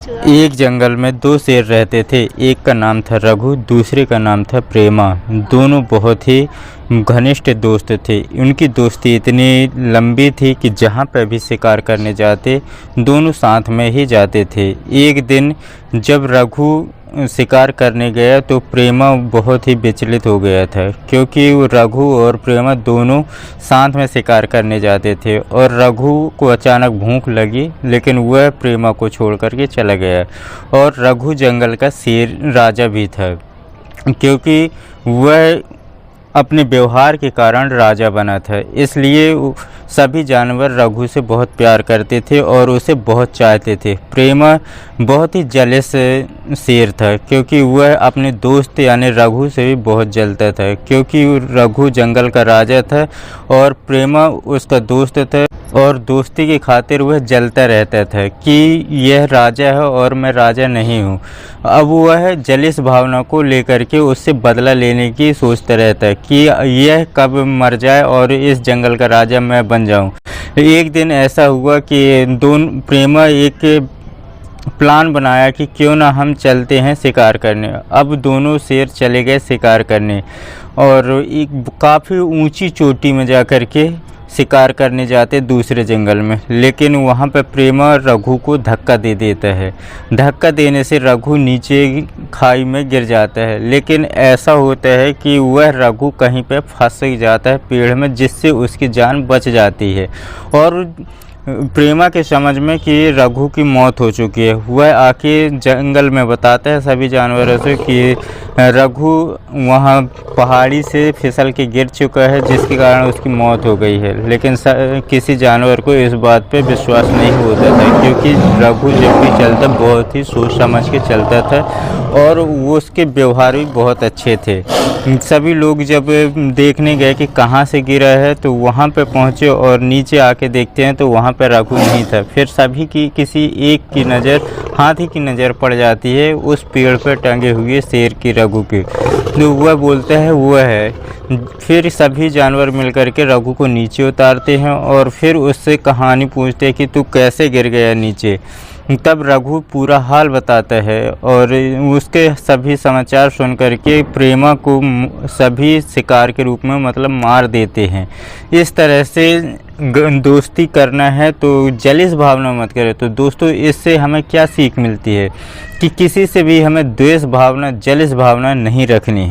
एक जंगल में दो शेर रहते थे। एक का नाम था रघु, दूसरे का नाम था प्रेमा। दोनों बहुत ही घनिष्ठ दोस्त थे। उनकी दोस्ती इतनी लंबी थी कि जहाँ पर भी शिकार करने जाते दोनों साथ में ही जाते थे। एक दिन जब रघु शिकार करने गया तो प्रेमा बहुत ही विचलित हो गया था, क्योंकि रघु और प्रेमा दोनों साथ में शिकार करने जाते थे और रघु को अचानक भूख लगी, लेकिन वह प्रेमा को छोड़ करके चला गया। और रघु जंगल का शेर राजा भी था, क्योंकि वह अपने व्यवहार के कारण राजा बना था। इसलिए सभी जानवर रघु से बहुत प्यार करते थे और उसे बहुत चाहते थे। प्रेमा बहुत ही जलस शेर था, क्योंकि वह अपने दोस्त यानी रघु से भी बहुत जलता था, क्योंकि रघु जंगल का राजा था और प्रेमा उसका दोस्त था। और दोस्ती की खातिर वह जलता रहता था कि यह राजा है और मैं राजा नहीं हूँ। अब वह जलिस भावना को लेकर के उससे बदला लेने की सोचता रहता है कि यह कब मर जाए और इस जंगल का राजा मैं बन जाऊँ। एक दिन ऐसा हुआ कि दोनों प्रेमा एक प्लान बनाया कि क्यों ना हम चलते हैं शिकार करने। अब दोनों शेर चले गए शिकार करने और एक काफ़ी ऊंची चोटी में जा कर के शिकार करने जाते दूसरे जंगल में। लेकिन वहाँ पर प्रेमा रघु को धक्का दे देता है। धक्का देने से रघु नीचे खाई में गिर जाता है, लेकिन ऐसा होता है कि वह रघु कहीं पर फंस जाता है पेड़ में, जिससे उसकी जान बच जाती है। और प्रेमा के समझ में कि रघु की मौत हो चुकी है, वह आके जंगल में बताता है सभी जानवरों से कि रघु वहाँ पहाड़ी से फिसल के गिर चुका है, जिसके कारण उसकी मौत हो गई है। लेकिन किसी जानवर को इस बात पे विश्वास नहीं होता था, क्योंकि रघु जब भी चलता बहुत ही सोच समझ के चलता था और वो उसके व्यवहार भी बहुत अच्छे थे। सभी लोग जब देखने गए कि कहाँ से गिरा है तो वहाँ पे पहुँचे और नीचे आके देखते हैं तो वहाँ पर रघु नहीं था। फिर सभी की किसी एक की नज़र हाथी की नज़र पड़ जाती है उस पेड़ पर टंगे हुए शेर की रघु की, तो वह बोलता है वह है। फिर सभी जानवर मिलकर के रघु को नीचे उतारते हैं और फिर उससे कहानी पूछते हैं कि तू कैसे गिर गया नीचे। तब रघु पूरा हाल बताता है और उसके सभी समाचार सुन करके प्रेमा को सभी शिकार के रूप में मतलब मार देते हैं। इस तरह से दोस्ती करना है तो जलिस भावना मत करें। तो दोस्तों, इससे हमें क्या सीख मिलती है कि किसी से भी हमें द्वेष भावना, जलिस भावना नहीं रखनी है।